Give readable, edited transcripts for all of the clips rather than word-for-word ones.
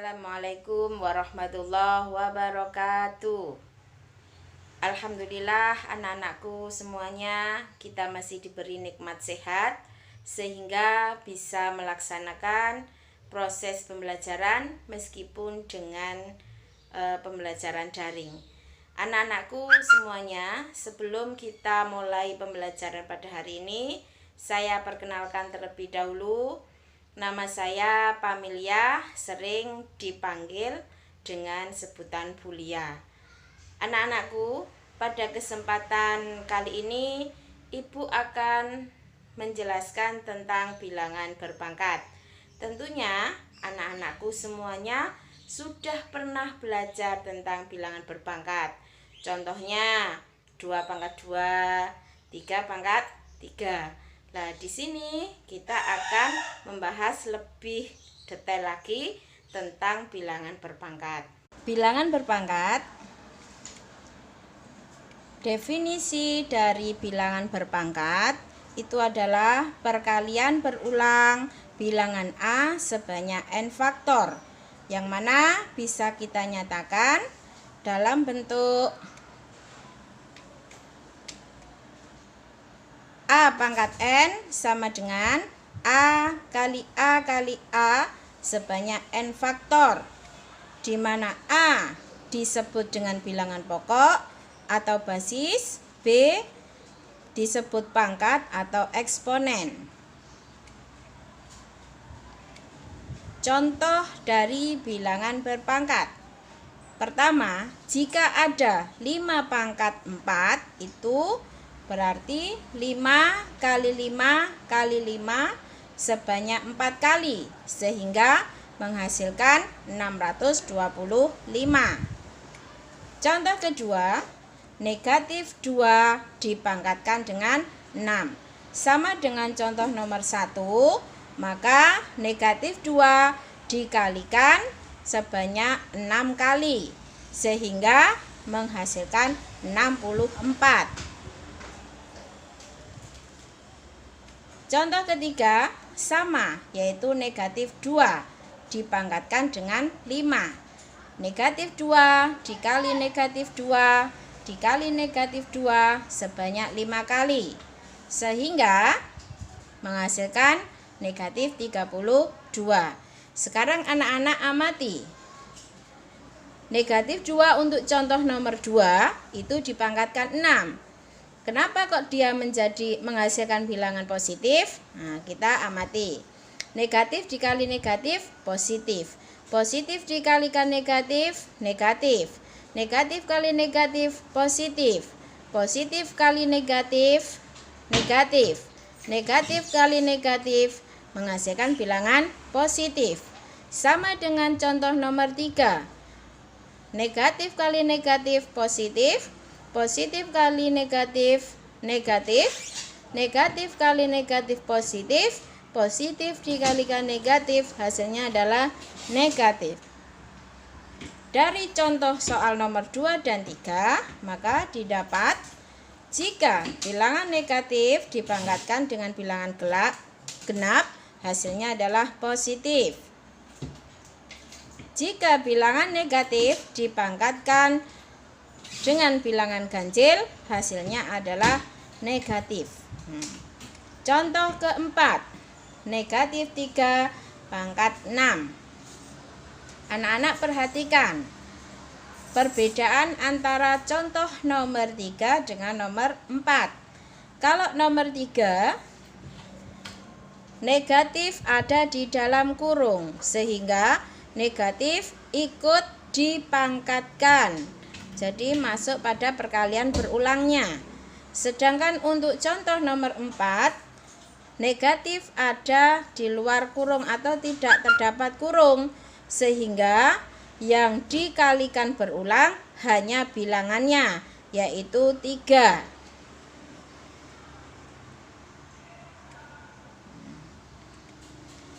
Assalamualaikum warahmatullahi wabarakatuh. Alhamdulillah anak-anakku semuanya, kita masih diberi nikmat sehat sehingga bisa melaksanakan proses pembelajaran meskipun dengan pembelajaran daring. Anak-anakku semuanya, sebelum kita mulai pembelajaran pada hari ini, saya perkenalkan terlebih dahulu. Nama saya Pamilia, sering dipanggil dengan sebutan Bulia. Anak-anakku, pada kesempatan kali ini Ibu akan menjelaskan tentang bilangan berpangkat. Tentunya anak-anakku semuanya sudah pernah belajar tentang bilangan berpangkat. Contohnya 2 pangkat 2, 3 pangkat 3. Nah, di sini kita akan membahas lebih detail lagi tentang bilangan berpangkat. Bilangan berpangkat, definisi dari bilangan berpangkat itu adalah perkalian berulang bilangan A sebanyak n faktor, yang mana bisa kita nyatakan dalam bentuk A pangkat N sama dengan A kali A kali A sebanyak N faktor, di mana A disebut dengan bilangan pokok atau basis, B disebut pangkat atau eksponen. Contoh dari bilangan berpangkat. Pertama, jika ada 5 pangkat 4, itu berarti 5 kali 5 kali 5 sebanyak 4 kali, sehingga menghasilkan 625. Contoh kedua, negatif 2 dipangkatkan dengan 6. Sama dengan contoh nomor 1, maka negatif 2 dikalikan sebanyak 6 kali, sehingga menghasilkan 64. Contoh ketiga sama, yaitu negatif 2 dipangkatkan dengan 5. Negatif 2 dikali negatif 2 dikali negatif 2 sebanyak 5 kali, sehingga menghasilkan negatif 32. Sekarang anak-anak amati. Negatif 2 untuk contoh nomor 2 itu dipangkatkan 6. Kenapa kok dia menghasilkan bilangan positif? Nah, kita amati. Negatif dikali negatif, positif. Positif dikalikan negatif, negatif. Negatif kali negatif, positif. Positif kali negatif, negatif. Negatif kali negatif menghasilkan bilangan positif. Sama dengan contoh nomor 3. Negatif kali negatif, positif. Positif kali negatif, negatif. Negatif kali negatif, positif. Positif dikalikan negatif, hasilnya adalah negatif. Dari contoh soal nomor 2 dan 3, maka didapat jika bilangan negatif dipangkatkan dengan bilangan genap, hasilnya adalah positif. Jika bilangan negatif dipangkatkan dengan bilangan ganjil, hasilnya adalah negatif. Contoh keempat, negatif 3 pangkat 6. Anak-anak perhatikan perbedaan antara contoh nomor 3 dengan nomor 4. Kalau nomor 3, negatif ada di dalam kurung, sehingga negatif ikut dipangkatkan. Jadi masuk pada perkalian berulangnya. Sedangkan untuk contoh nomor 4, negatif ada di luar kurung atau tidak terdapat kurung, sehingga yang dikalikan berulang hanya bilangannya, yaitu 3.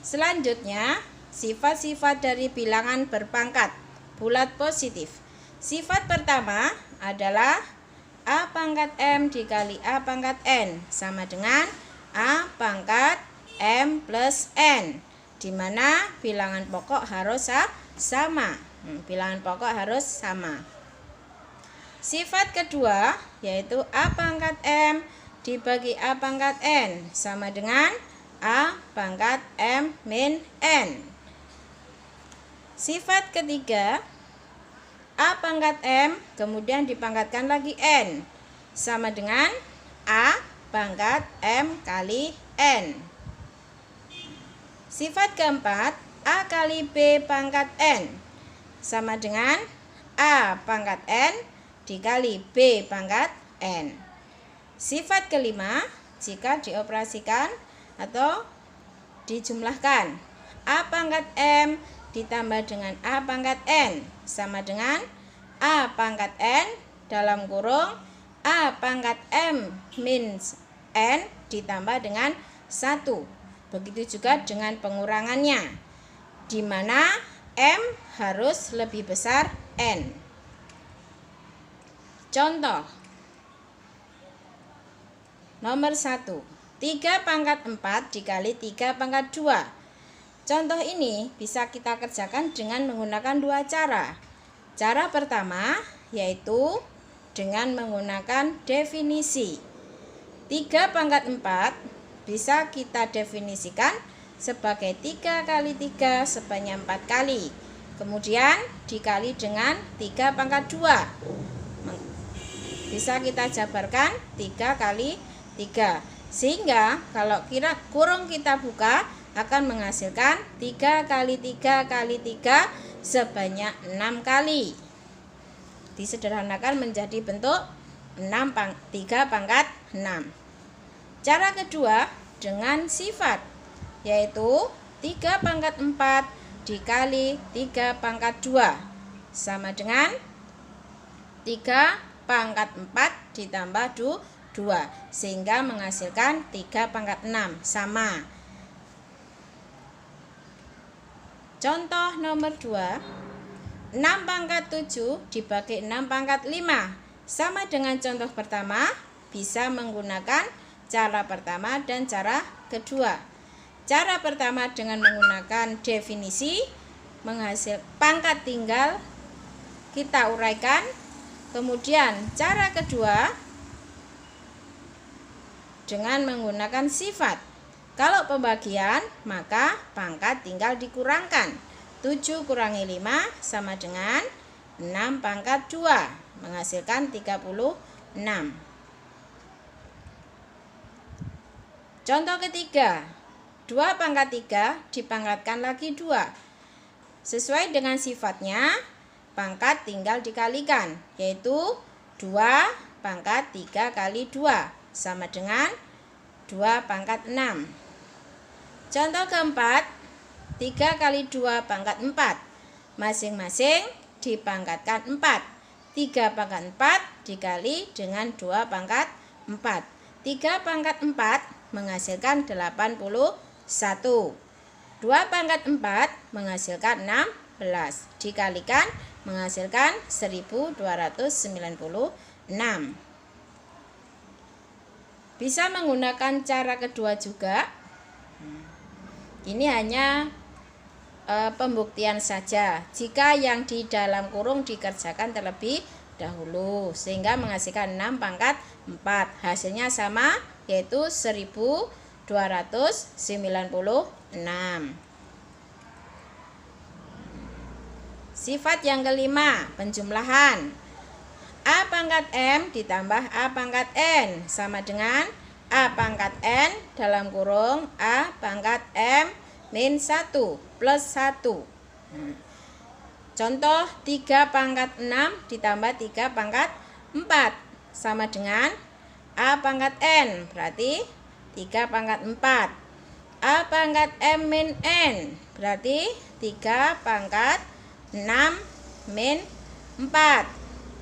Selanjutnya, sifat-sifat dari bilangan berpangkat bulat positif. Sifat pertama adalah A pangkat M dikali A pangkat N sama dengan A pangkat M plus N, di mana bilangan pokok harus sama. Bilangan pokok harus sama. Sifat kedua yaitu A pangkat M dibagi A pangkat N sama dengan A pangkat M min N. Sifat ketiga, A pangkat M kemudian dipangkatkan lagi N sama dengan A pangkat M kali N. Sifat keempat, A kali B pangkat N sama dengan A pangkat N dikali B pangkat N. Sifat kelima, jika dioperasikan atau dijumlahkan, A pangkat M ditambah dengan A pangkat N sama dengan A pangkat N dalam kurung A pangkat M min N ditambah dengan 1. Begitu juga dengan pengurangannya, di mana M harus lebih besar N. Contoh nomor 1, 3 pangkat 4 dikali 3 pangkat 2. Contoh ini bisa kita kerjakan dengan menggunakan dua cara. Cara pertama yaitu dengan menggunakan definisi. 3 pangkat 4 bisa kita definisikan sebagai 3 kali 3 sebanyak 4 kali. Kemudian dikali dengan 3 pangkat 2. Bisa kita jabarkan 3 kali 3. Sehingga kalau kurung kita buka akan menghasilkan 3 kali 3 kali 3 sebanyak 6 kali. Disederhanakan menjadi bentuk 3 pangkat 6. Cara kedua dengan sifat, yaitu 3 pangkat 4 dikali 3 pangkat 2 sama dengan 3 pangkat 4 ditambah 2 sehingga menghasilkan 3 pangkat 6 sama. Contoh nomor 2, 6 pangkat 7 dibagi 6 pangkat 5 sama dengan contoh pertama, bisa menggunakan cara pertama dan cara kedua. Cara pertama dengan menggunakan definisi, pangkat tinggal kita uraikan. Kemudian cara kedua dengan menggunakan sifat. Kalau pembagian, maka pangkat tinggal dikurangkan. 7 kurangi 5 sama dengan 6 pangkat 2, menghasilkan 36. Contoh ketiga, 2 pangkat 3 dipangkatkan lagi 2. Sesuai dengan sifatnya, pangkat tinggal dikalikan, yaitu 2 pangkat 3 kali 2 sama dengan 2 pangkat 6. Contoh keempat, 3 kali 2 pangkat 4. Masing-masing dipangkatkan 4. 3 pangkat 4 dikali dengan 2 pangkat 4. 3 pangkat 4 menghasilkan 81. 2 pangkat 4 menghasilkan 16. Dikalikan menghasilkan 1296. Bisa menggunakan cara kedua juga. Ini hanya pembuktian saja. Jika yang di dalam kurung dikerjakan terlebih dahulu sehingga menghasilkan 6 pangkat 4. Hasilnya sama, yaitu 1296. Sifat yang kelima, penjumlahan. A pangkat M ditambah A pangkat N sama dengan A pangkat N dalam kurung A pangkat M min 1 plus 1. Contoh 3 pangkat 6 ditambah 3 pangkat 4 sama dengan A pangkat N, berarti 3 pangkat 4. A pangkat M min N, berarti 3 pangkat 6 min 4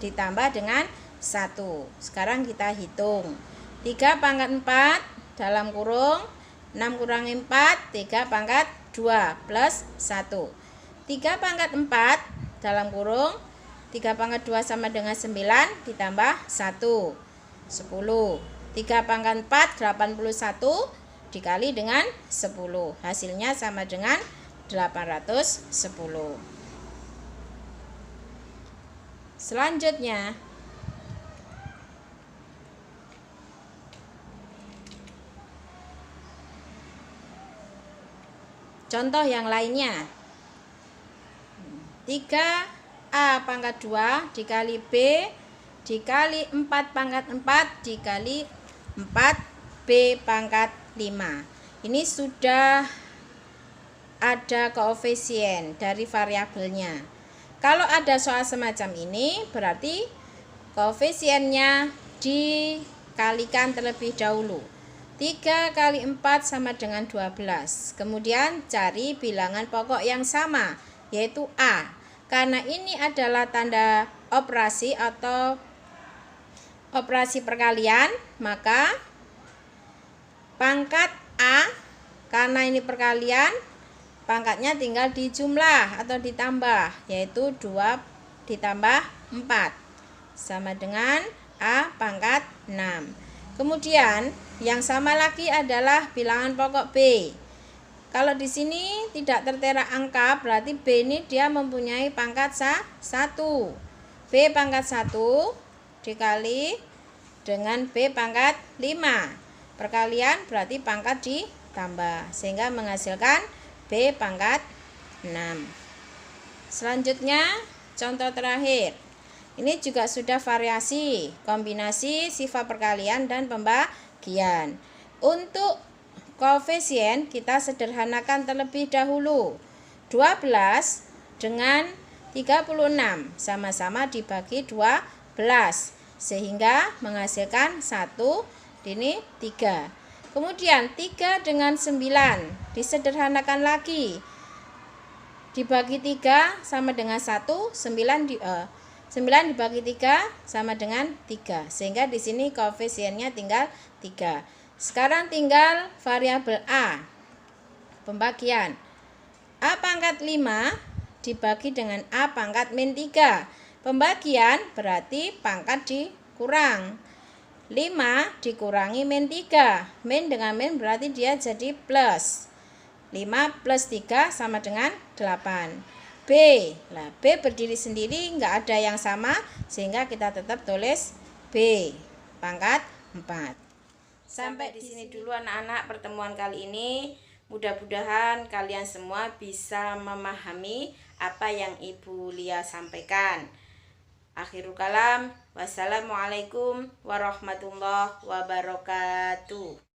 ditambah dengan 1. Sekarang kita hitung. 3 pangkat 4 dalam kurung 6 kurangi 4, 3 pangkat 2 plus 1. 3 pangkat 4 dalam kurung 3 pangkat 2 sama dengan 9 ditambah 1, 10. 3 pangkat 4, 81 dikali dengan 10. Hasilnya sama dengan 810. Selanjutnya, contoh yang lainnya. 3A pangkat 2 dikali B dikali 4 pangkat 4 dikali 4B pangkat 5. Ini sudah ada koefisien dari variabelnya. Kalau ada soal semacam ini, berarti koefisiennya dikalikan terlebih dahulu. 3 kali 4 sama dengan 12. Kemudian cari bilangan pokok yang sama, yaitu A. Karena ini adalah tanda operasi atau operasi perkalian, maka pangkat A, karena ini perkalian, pangkatnya tinggal dijumlah atau ditambah, yaitu 2 ditambah 4 sama dengan A pangkat 6. Kemudian yang sama lagi adalah bilangan pokok B. Kalau di sini tidak tertera angka, berarti B ini dia mempunyai pangkat 1. B pangkat 1 dikali dengan B pangkat 5. Perkalian berarti pangkat ditambah, sehingga menghasilkan B pangkat 6. Selanjutnya, contoh terakhir. Ini juga sudah variasi, kombinasi sifat perkalian dan pembagian. Untuk koefisien kita sederhanakan terlebih dahulu. 12 dengan 36 sama-sama dibagi 12 sehingga menghasilkan 1, ini 3. Kemudian 3 dengan 9 disederhanakan lagi. Dibagi 3 sama dengan 1, 9 dibagi 3 sama dengan 3. Sehingga di sini koefisiennya tinggal 3. Sekarang tinggal variabel A. Pembagian. A pangkat 5 dibagi dengan A pangkat min 3. Pembagian berarti pangkat dikurang. 5 dikurangi min 3. Min dengan min berarti dia jadi plus. 5 plus 3 sama dengan 8. B. Nah, B berdiri sendiri, nggak ada yang sama, sehingga kita tetap tulis B pangkat 4. Sampai di sini dulu anak-anak pertemuan kali ini. Mudah-mudahan kalian semua bisa memahami apa yang Ibu Lia sampaikan. Akhirul kalam, wassalamualaikum warahmatullahi wabarakatuh.